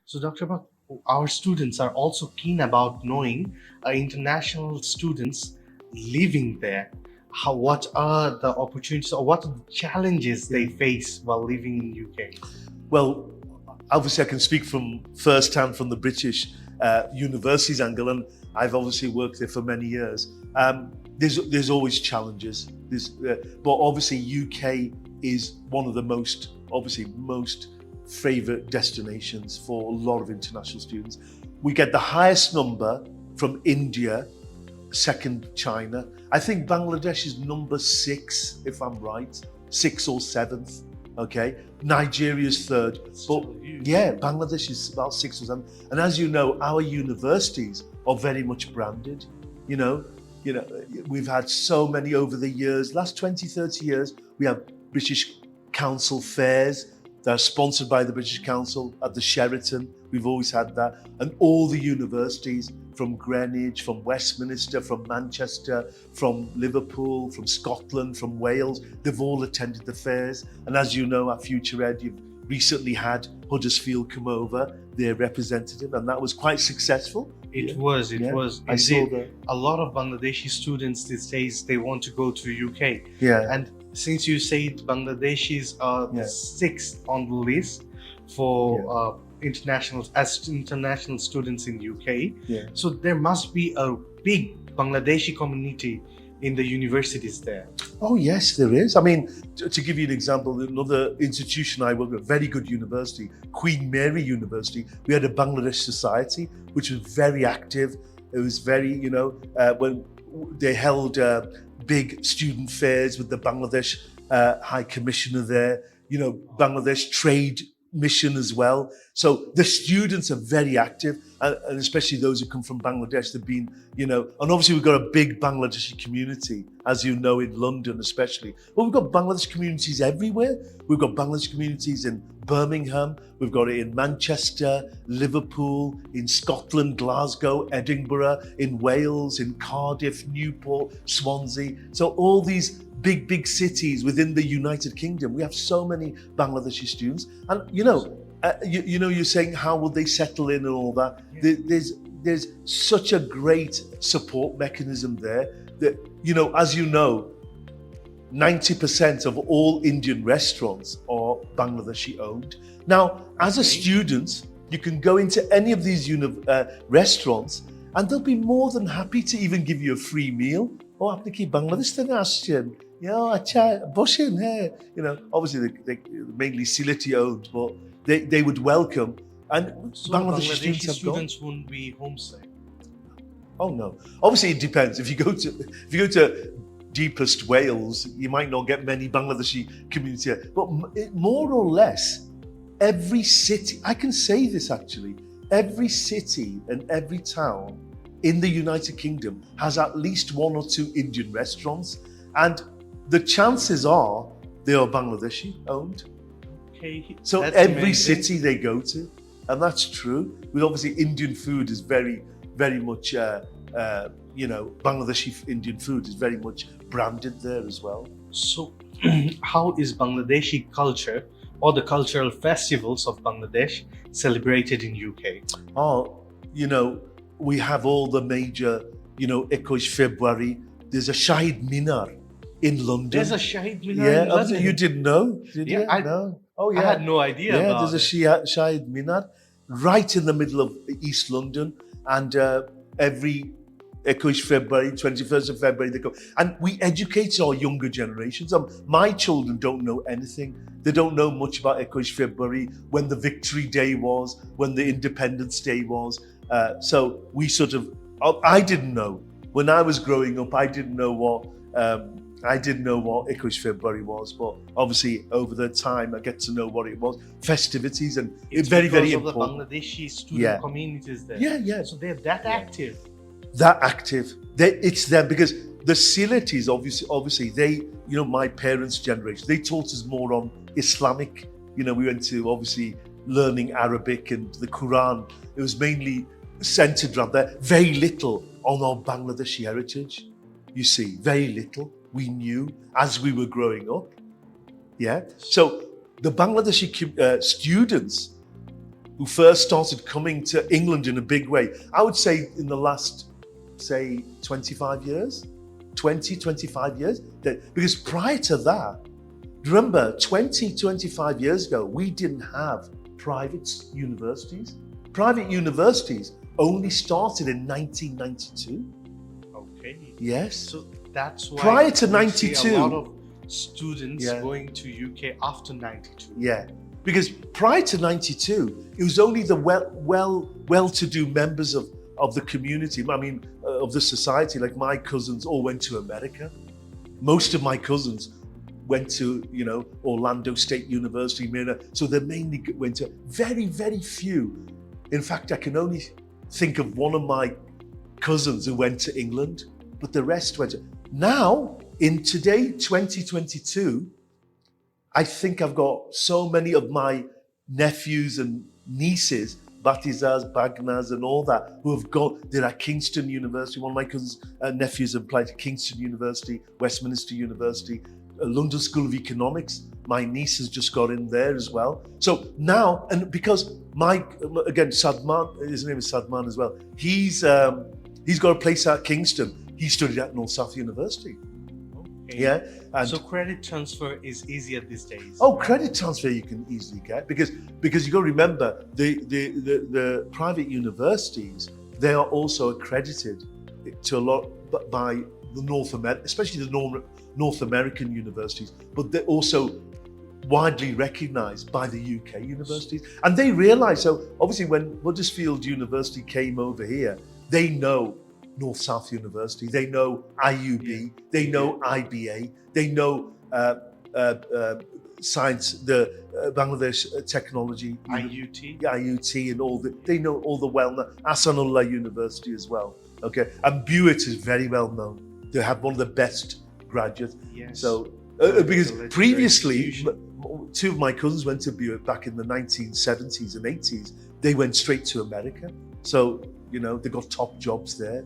So, Dr. Bak, our students are also keen about knowing international students living there. What are the opportunities or what are the challenges they face while living in UK? Well, obviously, I can speak from first hand from the British universities angle, and I've obviously worked there for many years. There's always challenges. But obviously, UK is one of the most favourite destinations for a lot of international students. We get the highest number from India, second China. I think Bangladesh is number 6, if I'm right, 6th or 7th. Okay, Nigeria is 3rd, but yeah, Bangladesh is about 6th or 7th. And as you know, our universities are very much branded. You know, we've had so many over the years. Last 20, 30 years, we have British Council fairs that are sponsored by the British Council at the Sheraton. We've always had that, and all the universities from Greenwich, from Westminster, from Manchester, from Liverpool, from Scotland, from Wales, they've all attended the fairs. And as you know, at FutureEd, you've recently had Huddersfield come over, their representative, and that was quite successful. It was. I saw that. A lot of Bangladeshi students these days, they want to go to UK. Yeah. And since you said Bangladeshis are the 6th on the list for international students in UK, so there must be a big Bangladeshi community in the universities there. Oh yes, there is. I mean, to give you an example, another institution I work with, a very good university, Queen Mary University, we had a Bangladesh Society, which was very active. It was very, when they held big student fairs with the Bangladesh High Commissioner there, Bangladesh Trade Mission as well. So the students are very active, and especially those who come from Bangladesh, they've been, and obviously we've got a big Bangladeshi community, as you know, in London especially. But we've got Bangladesh communities everywhere. We've got Bangladesh communities in Birmingham, we've got it in Manchester, Liverpool, in Scotland, Glasgow, Edinburgh, in Wales, in Cardiff, Newport, Swansea. So all these big cities within the United Kingdom, we have so many Bangladeshi students. And you're saying how will they settle in and all that. There's such a great support mechanism there that, as you know, 90% of all Indian restaurants are Bangladeshi owned. Now, as a student, you can go into any of these restaurants and they'll be more than happy to even give you a free meal. Oh, আপনি কি বাংলাদেশ থেকে আসছেন? আচ্ছা, বসেন, হ্যাঁ. Obviously they mainly Sileti owned, but they would welcome. And so Bangladeshi students wouldn't be homesick. Oh no. Obviously it depends. If you go to deepest Wales, you might not get many Bangladeshi community here. But more or less, every city, I can say this actually, every city and every town in the United Kingdom has at least 1 or 2 Indian restaurants, and the chances are they are Bangladeshi owned. Okay, so every city they go to, and that's true. With obviously Indian food is very, very much, Bangladeshi Indian food is very much branded there as well. So, how is Bangladeshi culture or the cultural festivals of Bangladesh celebrated in UK? Oh, we have all the major, 21 February. There's a Shahid Minar in London. There's a Shahid Minar in London? You didn't know, did you? No. Oh, yeah. I had no idea about there's a Shahid Minar right in the middle of East London, and every 21 February, 21st of February, they go. And we educate our younger generations. My children don't know anything. They don't know much about 21 February, when the Victory Day was, when the Independence Day was. So we I didn't know. When I was growing up, I didn't know what 21 February was, but obviously over the time I get to know what it was. Festivities, and it's very, very important. important. The Bangladeshi student communities there. Yeah. So they're that active. That active. It's them, because the Siletis, obviously they, my parents' generation, they taught us more on Islamic. We went to obviously learning Arabic and the Quran. It was mainly centered around there. Very little on our Bangladeshi heritage. You see, very little we knew as we were growing up. Yeah. So the Bangladeshi students who first started coming to England in a big way, I would say in the last, say, 25 years, 25 years. Because prior to that, remember, 25 years ago, we didn't have private universities. Private universities only started in 1992. Okay. Yes. So that's why prior to we 92, see a lot of students Yeah. going to UK after 92. yeah, because prior to 92, it was only the well-to-do members of the community. I mean, of the society. Like my cousins all went to America. Most of my cousins went to, Orlando State University, so they mainly went to very few. In fact, I can only think of one of my cousins who went to England, but the rest went to. Now, in today, 2022, I think I've got so many of my nephews and nieces, Batizas, Bagnas, and all that, who have gone. They're at Kingston University. One of my cousins' nephews applied to Kingston University, Westminster University, London School of Economics. My niece has just got in there as well. So now, and because Sadman, his name is Sadman as well. He's got a place at Kingston. He studied at North South University. Okay. Yeah. And so credit transfer is easier these days. oh, credit transfer you can easily get because you got to remember the private universities, they are also accredited to a lot by the North America, especially the North American universities, but they're also widely recognised by the UK universities. And they realise, so obviously when Huddersfield University came over here, they know North South University, they know IUB, they know IBA, they know science, the Bangladesh Technology, IUT, and they know all the well-known, Ahsanullah University as well. Okay, and Buitt is very well known. They have one of the best graduates. Yes. So because previously, two of my cousins went to Buitt back in the 1970s and 80s. They went straight to America. So they got top jobs there.